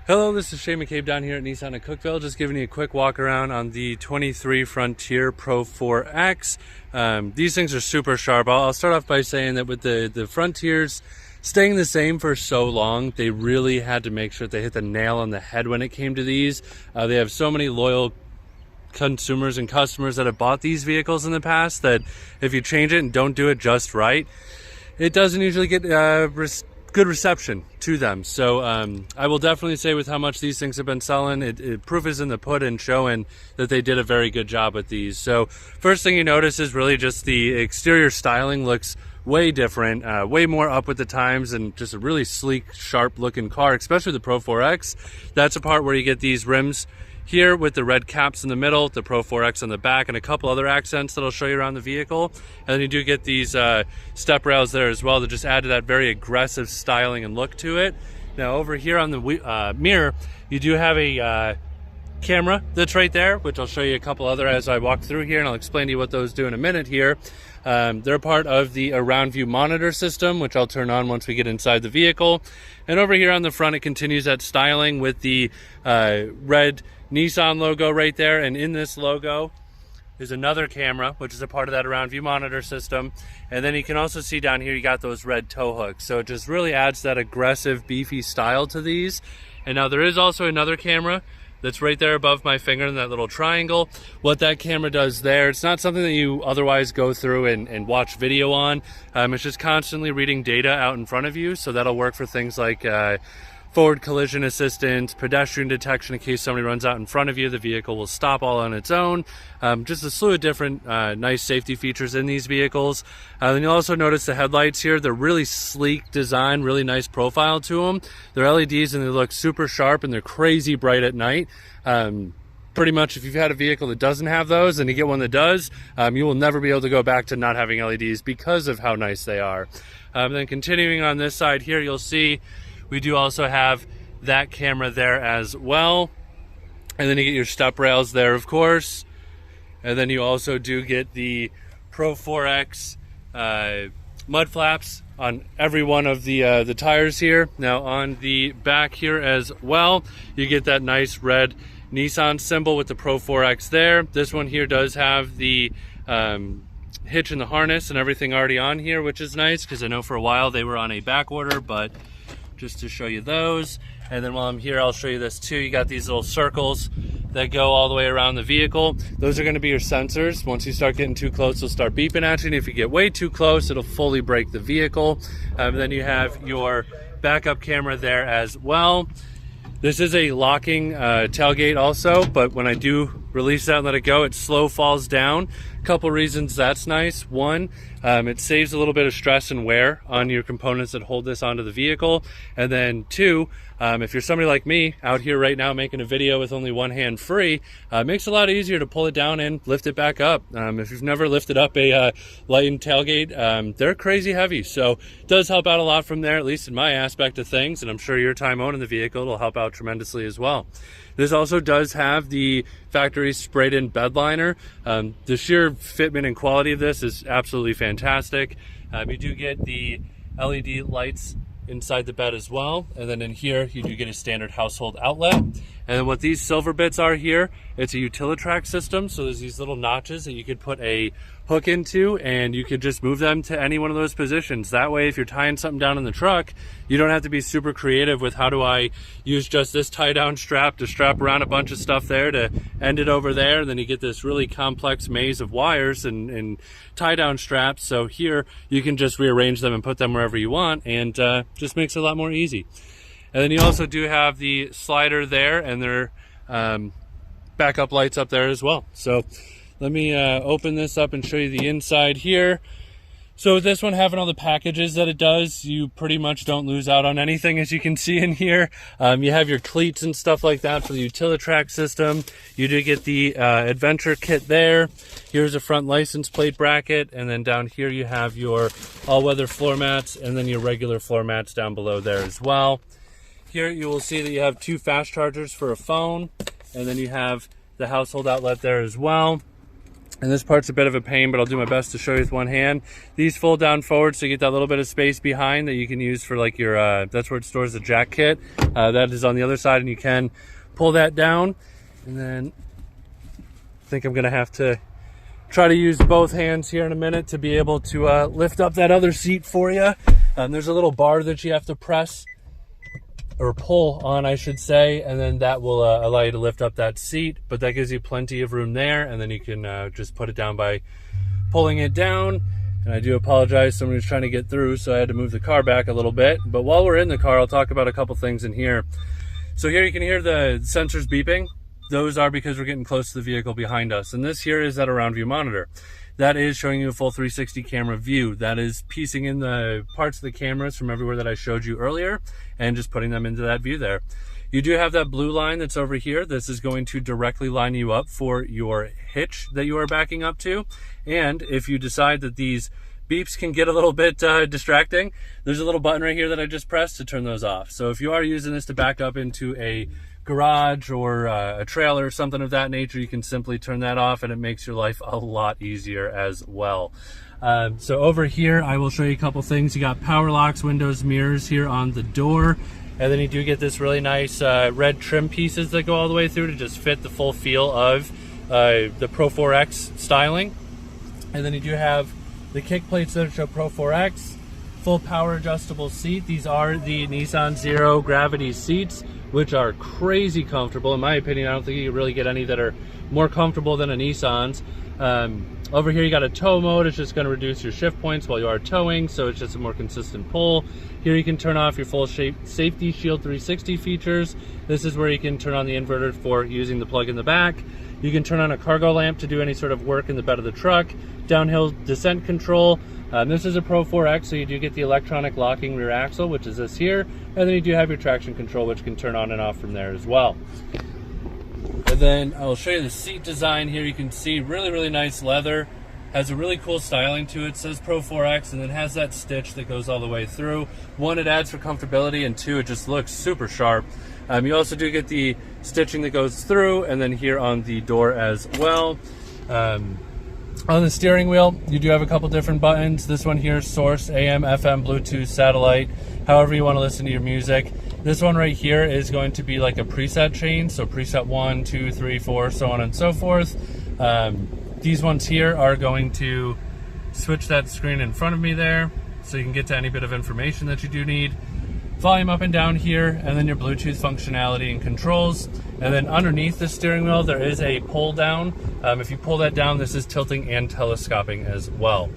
Hello, this is Shane McCabe down here at Nissan at Cookeville, just giving you a quick walk around on the 23 Frontier Pro-4X. These things are super sharp. I'll start off by saying that with the Frontiers staying the same for so long, they really had to make sure they hit the nail on the head when it came to these. They have so many loyal consumers and customers that have bought these vehicles in the past that if you change it and don't do it just right, it doesn't usually get good reception to them. So I will definitely say with how much these things have been selling, proof is in the pudding, showing that they did a very good job with these. So first thing you notice is really just the exterior styling looks way different, way more up with the times, and just a really sleek, sharp looking car, especially the Pro-4X. That's a part where you get these rims here with the red caps in the middle, the Pro-4X on the back, and a couple other accents that I'll show you around the vehicle. And then you do get these step rails there as well that just add to that very aggressive styling and look to it. Now over here on the mirror, you do have a camera that's right there, which I'll show you a couple other as I walk through here, and I'll explain to you what those do in a minute here. They're part of the around view monitor system, which I'll turn on once we get inside the vehicle. And over here on the front, it continues that styling with the red Nissan logo right there, and in this logo is another camera, which is a part of that around view monitor system. And then you can also see down here you got those red tow hooks, so it just really adds that aggressive, beefy style to these. And now there is also another camera that's right there above my finger in that little triangle. What that camera does there, it's not something that you otherwise go through and watch video on. It's just constantly reading data out in front of you, so that'll work for things like forward collision assistance, pedestrian detection in case somebody runs out in front of you. The vehicle will stop all on its own. Just a slew of different nice safety features in these vehicles. Then you'll also notice the headlights here. They're really sleek design, really nice profile to them. They're LEDs and they look super sharp and they're crazy bright at night. Pretty much if you've had a vehicle that doesn't have those and you get one that does, you will never be able to go back to not having LEDs because of how nice they are. Then continuing on this side here, you'll see we do also have that camera there as well. And then you get your step rails there, of course. And then you also do get the Pro-4X mud flaps on every one of the tires here. Now on the back here as well, you get that nice red Nissan symbol with the Pro-4X there. This one here does have the hitch and the harness and everything already on here, which is nice because I know for a while they were on a back order, but just to show you those. And then while I'm here, I'll show you this too. You got these little circles that go all the way around the vehicle. Those are going to be your sensors. Once you start getting too close, they'll start beeping at you, and if you get way too close, it'll fully brake the vehicle. Then you have your backup camera there as well. This is a locking tailgate also, but when I do release that and let it go, it slow falls down. A couple reasons that's nice. One, it saves a little bit of stress and wear on your components that hold this onto the vehicle. And then two, if you're somebody like me out here right now making a video with only one hand free, it makes it a lot easier to pull it down and lift it back up. If you've never lifted up a light tailgate, they're crazy heavy, so it does help out a lot from there, at least in my aspect of things, and I'm sure your time owning the vehicle will help out tremendously as well. This also does have the factory sprayed in bed liner. The sheer fitment and quality of this is absolutely fantastic. You do get the LED lights inside the bed as well, and then in here you do get a standard household outlet. And then what these silver bits are here, it's a Utilitrack system, so there's these little notches that you could put a hook into, and you could just move them to any one of those positions. That way, if you're tying something down in the truck, you don't have to be super creative with how do I use just this tie down strap to strap around a bunch of stuff there to end it over there, and then you get this really complex maze of wires and tie down straps. So here you can just rearrange them and put them wherever you want, and just makes it a lot more easy. And then you also do have the slider there, and their backup lights up there as well. So let me open this up and show you the inside here. So with this one having all the packages that it does, you pretty much don't lose out on anything, as you can see in here. You have your cleats and stuff like that for the Utilitrack system. You do get the adventure kit there. Here's a front license plate bracket, and then down here you have your all-weather floor mats, and then your regular floor mats down below there as well. Here you will see that you have two fast chargers for a phone, and then you have the household outlet there as well. And this part's a bit of a pain, but I'll do my best to show you with one hand. These fold down forward, so you get that little bit of space behind that you can use for like your, that's where it stores the jack kit. That is on the other side, and you can pull that down. And then I think I'm gonna have to try to use both hands here in a minute to be able to lift up that other seat for you. There's a little bar that you have to press, or pull on, I should say, and then that will allow you to lift up that seat, but that gives you plenty of room there, and then you can just put it down by pulling it down. And I do apologize, someone was trying to get through, so I had to move the car back a little bit. But while we're in the car, I'll talk about a couple things in here. So here you can hear the sensors beeping. Those are because we're getting close to the vehicle behind us, and this here is that around view monitor. That is showing you a full 360 camera view. That is piecing in the parts of the cameras from everywhere that I showed you earlier and just putting them into that view there. You do have that blue line that's over here. This is going to directly line you up for your hitch that you are backing up to. And if you decide that these beeps can get a little bit distracting, there's a little button right here that I just pressed to turn those off. So if you are using this to back up into a garage or a trailer or something of that nature, you can simply turn that off, and it makes your life a lot easier as well. So over here, I will show you a couple things. You got power locks, windows, mirrors here on the door, and then you do get this really nice red trim pieces that go all the way through to just fit the full feel of the Pro-4X styling. And then you do have the kick plates that show Pro-4X, full power adjustable seat. These are the Nissan Zero Gravity seats, which are crazy comfortable. In my opinion, I don't think you can really get any that are more comfortable than a Nissan's. Over here you got a tow mode. It's just going to reduce your shift points while you are towing, so it's just a more consistent pull. Here you can turn off your full safety shield 360 features. This is where you can turn on the inverter for using the plug in the back. You can turn on a cargo lamp to do any sort of work in the bed of the truck. Downhill descent control. This is a Pro-4X, so you do get the electronic locking rear axle, which is this here, and then you do have your traction control, which can turn on and off from there as well. And then I will show you the seat design here. You can see really nice leather, has a really cool styling to it. It says Pro-4X, and then has that stitch that goes all the way through. One, it adds for comfortability, and two, it just looks super sharp. You also do get the stitching that goes through, and then here on the door as well. On the steering wheel, you do have a couple different buttons. This one here, source, AM, FM, Bluetooth, satellite, however you want to listen to your music. This one right here is going to be like a preset chain, so preset 1, 2, 3, 4, so on and so forth. These ones here are going to switch that screen in front of me there, so you can get to any bit of information that you do need. Volume up and down here, and then your Bluetooth functionality and controls. And then underneath the steering wheel, there is a pull down. If you pull that down, this is tilting and telescoping as well.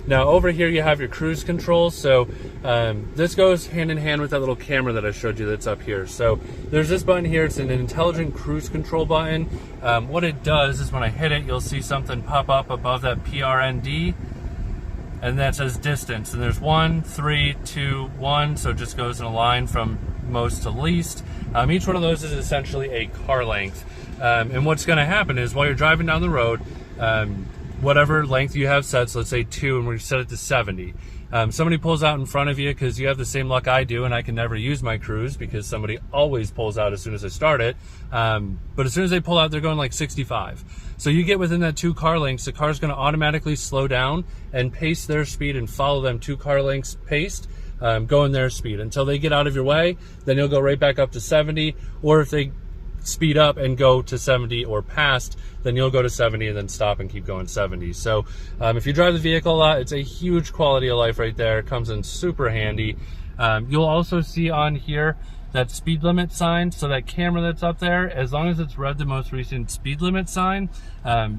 Now over here, you have your cruise control. So this goes hand in hand with that little camera that I showed you that's up here. So there's this button here. It's an intelligent cruise control button. What it does is when I hit it, you'll see something pop up above that PRND. And that says distance, and there's 1, 3, 2, 1, so it just goes in a line from most to least. Each one of those is essentially a car length. And what's going to happen is while you're driving down the road, whatever length you have set, so let's say 2, and we set it to 70. Somebody pulls out in front of you, because you have the same luck I do, and I can never use my cruise because somebody always pulls out as soon as I start it. But as soon as they pull out, they're going like 65. So you get within that 2 car lengths, the car's going to automatically slow down and pace their speed and follow them 2 car lengths paced, going their speed until they get out of your way. Then you'll go right back up to 70, or if they speed up and go to 70 or past, then you'll go to 70 and then stop and keep going 70. So if you drive the vehicle a lot, it's a huge quality of life right there. It comes in super handy. You'll also see on here that speed limit sign. So that camera that's up there, as long as it's read the most recent speed limit sign,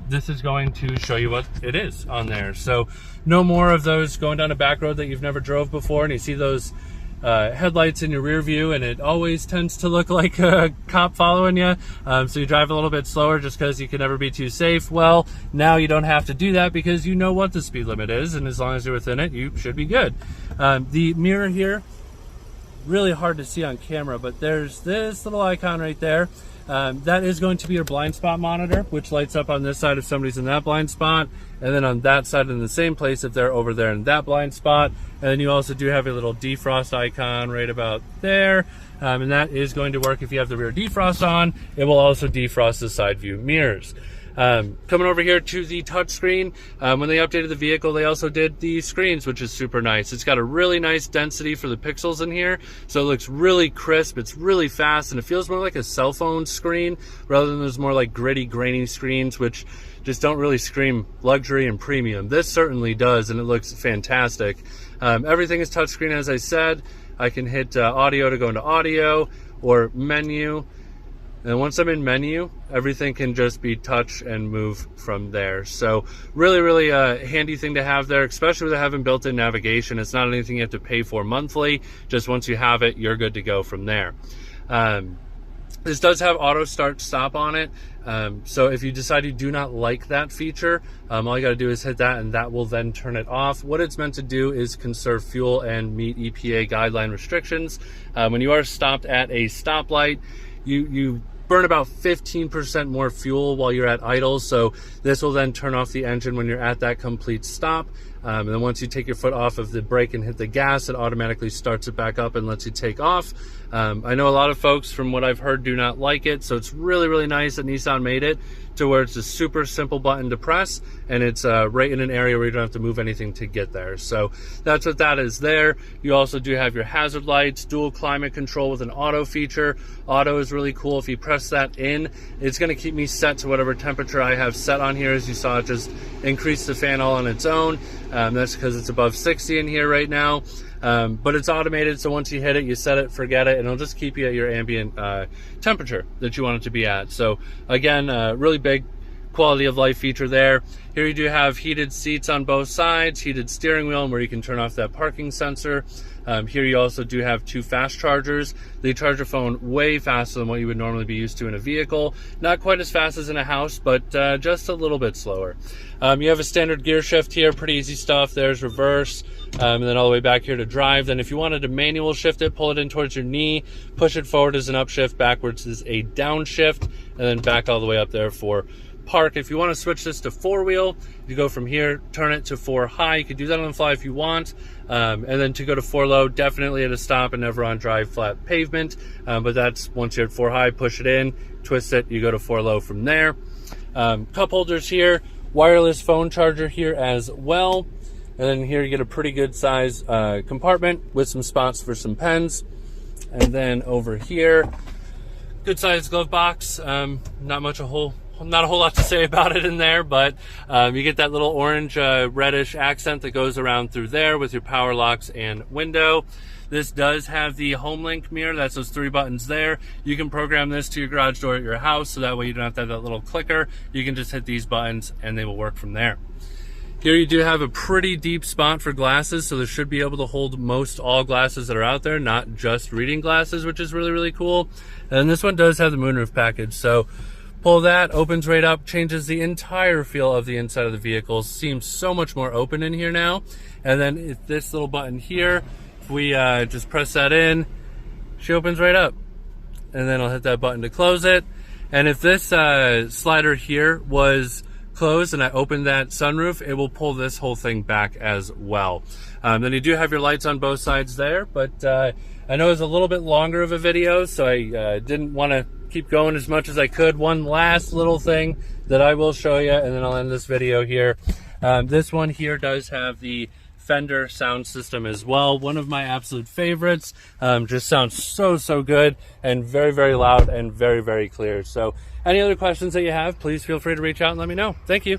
this is going to show you what it is on there. So no more of those going down a back road that you've never drove before and you see those headlights in your rear view, and it always tends to look like a cop following you, so you drive a little bit slower just because you can never be too safe. Well, now you don't have to do that because you know what the speed limit is, and as long as you're within it, you should be good. The mirror here, really hard to see on camera, but there's this little icon right there. That is going to be your blind spot monitor, which lights up on this side if somebody's in that blind spot, and then on that side in the same place if they're over there in that blind spot. And then you also do have a little defrost icon right about there, and that is going to work if you have the rear defrost on. It will also defrost the side view mirrors. Coming over here to the touchscreen, when they updated the vehicle, they also did the screens, which is super nice. It's got a really nice density for the pixels in here, so it looks really crisp, it's really fast, and it feels more like a cell phone screen rather than those more like gritty, grainy screens, which just don't really scream luxury and premium. This certainly does, and it looks fantastic. Everything is touchscreen, as I said. I can hit audio to go into audio or menu. And once I'm in menu, everything can just be touch and move from there. So really handy thing to have there, especially with having built-in navigation. It's not anything you have to pay for monthly. Just once you have it, you're good to go from there. This does have auto start stop on it. So if you decide you do not like that feature, all you got to do is hit that, and that will then turn it off. What it's meant to do is conserve fuel and meet EPA guideline restrictions. When you are stopped at a stoplight, you burn about 15% more fuel while you're at idle. So this will then turn off the engine when you're at that complete stop. And then once you take your foot off of the brake and hit the gas, it automatically starts it back up and lets you take off. I know a lot of folks, from what I've heard, do not like it. So it's really nice that Nissan made it to where it's a super simple button to press, and it's right in an area where you don't have to move anything to get there. So that's what that is there. You also do have your hazard lights, dual climate control with an auto feature. Auto is really cool. If you press that in, it's going to keep me set to whatever temperature I have set on here. As you saw, it just increased the fan all on its own. That's because it's above 60 in here right now. But it's automated, so once you hit it, you set it, forget it, and it'll just keep you at your ambient temperature that you want it to be at. So again, really big quality of life feature there. Here you do have heated seats on both sides, heated steering wheel, and where you can turn off that parking sensor. Here you also do have 2 fast chargers. They charge your phone way faster than what you would normally be used to in a vehicle. Not quite as fast as in a house, but just a little bit slower. You have a standard gear shift here, pretty easy stuff. There's reverse, and then all the way back here to drive. Then if you wanted to manual shift it, pull it in towards your knee, push it forward is an upshift, backwards is a downshift, and then back all the way up there for park. If you want to switch this to 4-wheel, you go from here, turn it to 4 high. You can do that on the fly if you want. And then to go to 4 low, definitely at a stop and never on dry flat pavement. But that's once you're at 4 high, push it in, twist it, you go to 4 low from there. Cup holders here, wireless phone charger here as well. And then here you get a pretty good size compartment with some spots for some pens. And then over here, good sized glove box. Not a whole lot to say about it in there, but you get that little orange reddish accent that goes around through there with your power locks and window. This does have the home link mirror. That's those 3 buttons there. You can program this to your garage door at your house, so that way you don't have to have that little clicker. You can just hit these buttons and they will work from there. Here you do have a pretty deep spot for glasses, so this should be able to hold most all glasses that are out there, not just reading glasses, which is really cool. And this one does have the moonroof package, so pull that, opens right up, changes the entire feel of the inside of the vehicle. Seems so much more open in here now. And then if this little button here, if we just press that in, she opens right up. And then I'll hit that button to close it. And if this slider here was closed and I open that sunroof, it will pull this whole thing back as well. Then you do have your lights on both sides there, but I know it was a little bit longer of a video, so I didn't want to keep going as much as I could. One last little thing that I will show you, and then I'll end this video here. This one here does have the Fender sound system as well. One of my absolute favorites. Just sounds so good and very loud and very clear. So any other questions that you have, please feel free to reach out and let me know. Thank you.